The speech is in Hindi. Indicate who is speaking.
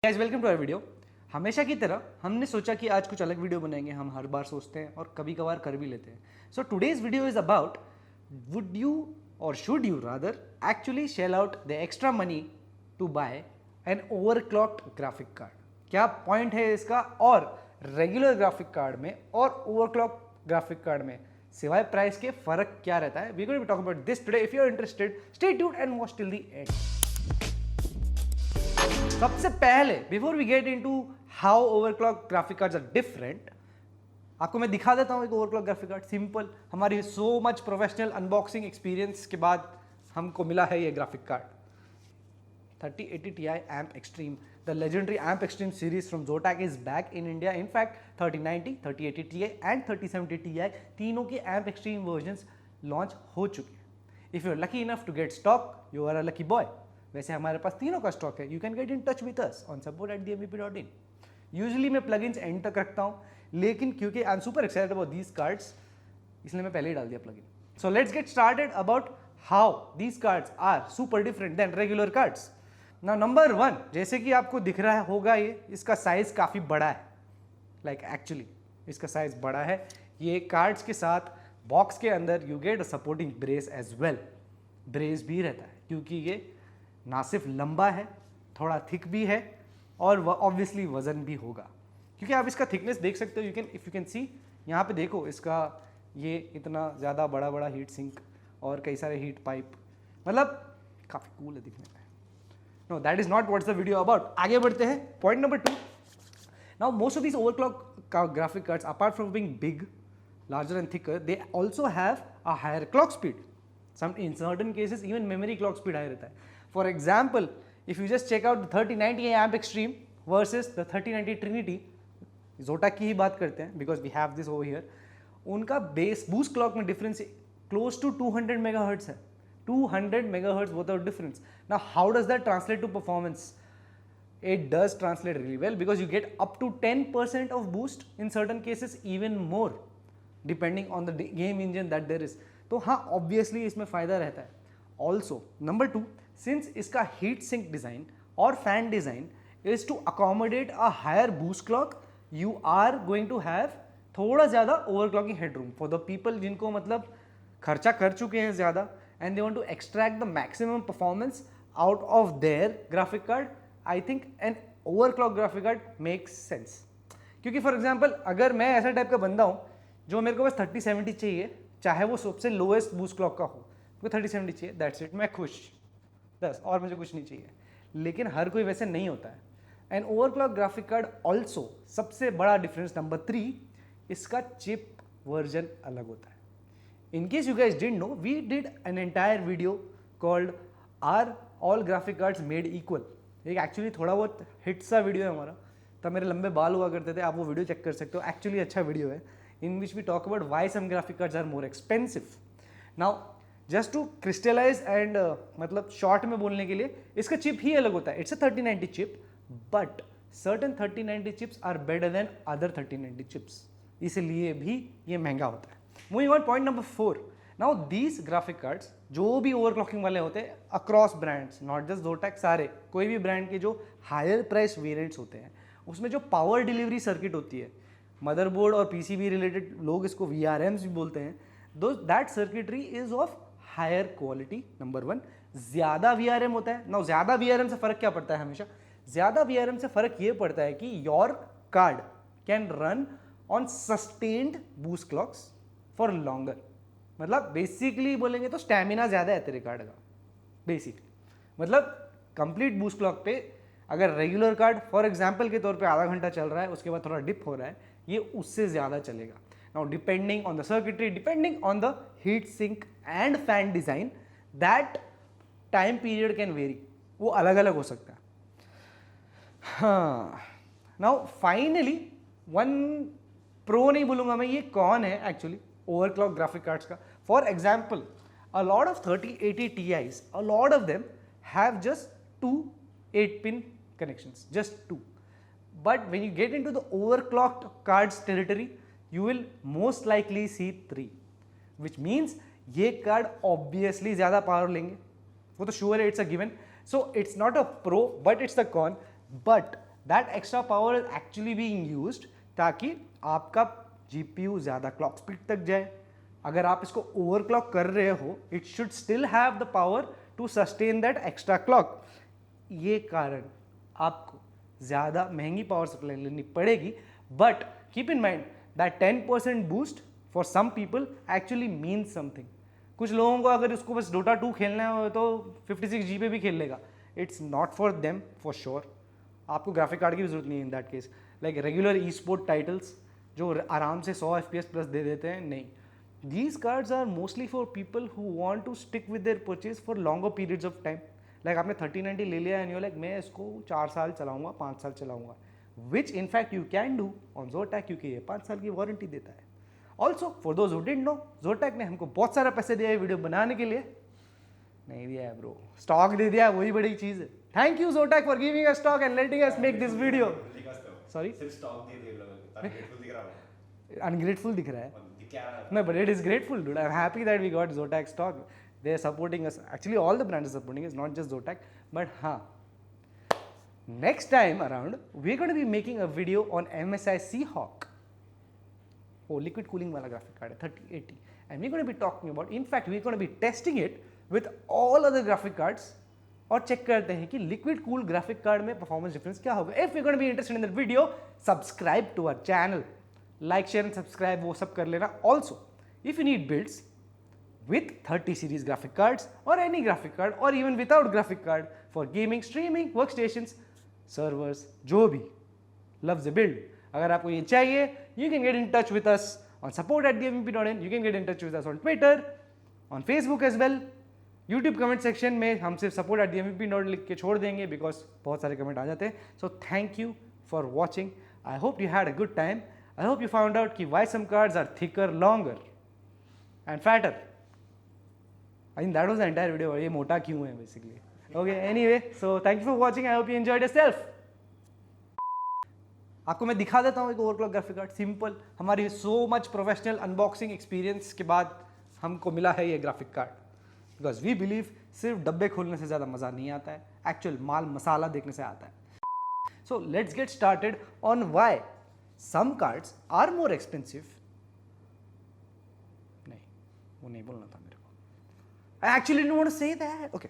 Speaker 1: Guys welcome to our video. हमेशा की तरह हमने सोचा कि आज कुछ अलग वीडियो बनाएंगे। हम हर बार सोचते हैं और कभी कभार कर भी लेते हैं। So today's video is about would you और should you rather actually shell out the extra money to buy an overclocked graphic card. क्या पॉइंट है इसका और रेगुलर ग्राफिक कार्ड में और ओवरक्लॉक ग्राफिक कार्ड में सिवाय प्राइस के फर्क क्या रहता है। We going to talk about this today. If you are interested stay tuned and watch till the end. सबसे पहले before we get into how overclock graphic cards are different, आपको मैं दिखा देता हूं एक ओवरक्लॉक ग्राफिक कार्ड। सिंपल, हमारी so much professional unboxing experience के बाद हमको मिला है ये graphic card 3080 Ti AMP Extreme. The legendary AMP Extreme series from Zotac is back in India. In fact, 3090, 3080 Ti and 3070 Ti तीनों के AMP Extreme versions launch हो चुके हैं. If you're lucky enough to get stock, you are a lucky boy. वैसे हमारे पास तीनों का स्टॉक है. You can get in touch with us on support@dmvp.in. Usually मैं प्लगइन्स एंड तक रखता हूँ, लेकिन क्योंकि I am super excited about these cards, इसलिए मैं पहले ही डाल दिया plugin. So let's get started about how these cards are super different than regular cards. Now number one, जैसे कि आपको दिख रहा होगा, ये इसका साइज काफ़ी बड़ा है. लाइक एक्चुअली इसका साइज बड़ा है. ये कार्ड्स के साथ बॉक्स के अंदर you get a supporting brace as well. Brace भी रहता है क्योंकि ये ना सिर्फ लंबा है, थोड़ा थिक भी है और ऑब्वियसली वजन भी होगा. क्योंकि आप इसका थिकनेस देख सकते हो. You can if you can see, यहाँ पे देखो इसका ये इतना ज़्यादा बड़ा बड़ा हीट सिंक और कई सारे हीट पाइप, मतलब काफ़ी कूल है दिखने में. Know that is not what's the video about. आगे बढ़ते हैं. Point number 2. Now most of these overclock graphic cards apart from being big, larger and thicker, they also have a higher clock speed. In certain cases even memory clock speed high रहता है. For example, if you just check out the 3090 AMP Extreme versus the 3090 Trinity, Zotac की ही बात करते हैं because we have this over here, उनका बेस बूस्ट क्लॉक में डिफरेंस close to 200 मेगाहर्ट्ज है. 200 megahertz both are difference. Now how does that translate to performance? It does translate really well because you get up to 10% of boost, in certain cases even more depending on the game engine that there is. तो हाँ obviously इसमें फ़ायदा रहता है. Also number 2, since इसका heat sink design और fan design is to accommodate a higher boost clock, you are going to have थोड़ा ज़्यादा overclocking headroom for the people जिनको मतलब खर्चा कर चुके हैं ज़्यादा and they want to extract the maximum performance out of their graphic card. I think an overclock graphic card makes sense. क्योंकि for example अगर मैं ऐसा टाइप का बंदा हूँ जो मेरे को बस 3070 चाहिए, चाहे वो सबसे लोएस्ट बूस्ट क्लॉक का हो, मुझे 3070 चाहिए, दैट्स इट, मैं खुश, बस, और मुझे कुछ नहीं चाहिए. लेकिन हर कोई वैसे नहीं होता है. And overclock graphic card also, सबसे बड़ा डिफरेंस नंबर 3, इसका चिप वर्जन अलग होता है. In case you guys didn't know, we did an entire video called Are All Graphic Cards Made Equal? एक एक्चुअली थोड़ा बहुत हिट सा वीडियो है हमारा. तब मेरे लंबे बाल हुआ करते थे, आप वो वीडियो चेक कर सकते हो. एक्चुअली अच्छा वीडियो है in which we talk about why some graphic cards are more expensive. Now just to crystallize and मतलब शॉर्ट में बोलने के लिए, इसका चिप ही अलग होता है. It's a 3090 chip, but certain 3090 chips are better than other 3090 chips. इसलिए भी ये महंगा होता है. Moving on, point number 4. Now these graphic cards जो भी ओवरक्लॉकिंग वाले होते हैं across brands, not just Zotac, सारे कोई भी ब्रांड के जो हायर प्राइस वेरिएंट्स होते हैं, उसमें जो पावर डिलीवरी सर्किट होती है, मदरबोर्ड और पीसीबी रिलेटेड, लोग इसको VRMs भी बोलते हैं, that circuitry is of higher quality. Number 1. ज़्यादा VRM होता है. नाउ ज़्यादा VRM से फ़र्क क्या पड़ता है? हमेशा ज़्यादा VRM से फ़र्क ये पड़ता है कि your card can run on sustained boost clocks for longer. मतलब बेसिकली बोलेंगे तो स्टैमिना ज़्यादा है तेरे कार्ड का. बेसिकली मतलब कंप्लीट बूस्ट क्लॉक पे अगर रेगुलर कार्ड फॉर एग्जांपल के तौर पे आधा घंटा चल रहा है, उसके बाद थोड़ा डिप हो रहा है, ये उससे ज़्यादा चलेगा. Now depending on the circuitry, depending on the heat sink and fan design, that time period can vary. वो अलग अलग हो सकता है. हाँ, नाउ फाइनली वन प्रो नहीं बोलूँगा मैं, ये कौन है एक्चुअली ओवरक्लॉक ग्राफिक कार्ड्स का. For example, a lot of 3080 Ti's, a lot of them have just 2 8-pin connections, just 2. But when you get into the overclocked cards territory, you will most likely see 3, which means ये कार्ड obviously ज़्यादा पावर लेंगे, वो तो sure है, it's a given. So it's not a pro but it's a con. But that extra power is actually being used ताकि आपका GPU ज़्यादा क्लॉक स्पीड तक जाए. अगर आप इसको ओवरक्लॉक कर रहे हो, it should still have the power to sustain that extra clock. ये कारण आपको ज़्यादा महंगी पावर सप्लाई लेनी पड़ेगी, but keep in mind that 10% boost for some people actually means something. कुछ लोगों को अगर उसको बस Dota 2 खेलना है तो 56 GB भी खेल लेगा. It's not for them for sure. आपको ग्राफिक कार्ड की भी जरूरत नहीं है in that case. Like regular E sport titles जो आराम से 100 FPS प्लस दे देते हैं, नहीं. These cards are mostly for people who want to stick with their purchase for longer periods of time. Like आपने 3090 ले लिया and you're like मैं इसको 4 साल चलाऊंगा, 5 साल चलाऊंगा, which in fact you can do on Zotac क्योंकि ये 5 साल की वारंटी देता है. Also for those who didn't know, Zotac ने हमको बहुत सारा पैसे दिया है वीडियो बनाने के लिए. नहीं दिया है ब्रो, स्टॉक दे दिया है, वही बड़ी चीज़ है. Thank you Zotac for giving us stock and letting us make this video. Sorry?
Speaker 2: सिर्फ स्टॉक दे दिया.
Speaker 1: Ungrateful दिख रहा है. No, but it is grateful, dude. I'm happy that we got Zotac stock. They're supporting us. Actually, all the brands are supporting us, not just Zotac. But next time around, we're going to be making a video on MSI Seahawk. Oh, liquid cooling wala graphic card, 3080. And we're going to be talking about, in fact, we're going to be testing it with all other graphic cards. और चेक करते हैं कि लिक्विड कूल ग्राफिक कार्ड में परफॉर्मेंस डिफरेंस क्या होगा. If you gonna be interested in that video, subscribe to our channel. Like share and subscribe वो सब कर लेना. Also if you need builds with 30 series graphic cards or any graphic card or even without graphic card for gaming, streaming, workstations, servers, जो भी loves a build. अगर आपको ये चाहिए, you can get in touch with us on support@dmvp.in. You can get in touch with us on Twitter, on Facebook as well. YouTube comment section में हम सिर्फ support@dmvp.in लिख के छोड़ देंगे because बहुत सारे कमेंट आ जाते हैं. So thank you for watching. I hope you had a good time. I hope you found out कि why some cards are thicker, longer and fatter. I think that was the entire video. ये मोटा क्यों है basically. Okay, anyway, so thank you for watching. I hope you enjoyed yourself. आपको मैं दिखा देता हूँ एक ओवरक्लॉक ग्राफिक कार्ड. सिंपल, हमारी so much professional unboxing experience के बाद हमको मिला है ये graphic card. Because we believe सिर्फ डब्बे खोलने से ज़्यादा मज़ा नहीं आता है, एक्चुअल माल मसाला देखने से आता है. So let's get started on why some cards are more expensive. नहीं, वो नहीं बोलना था मेरे को. I actually didn't want to say that. Okay.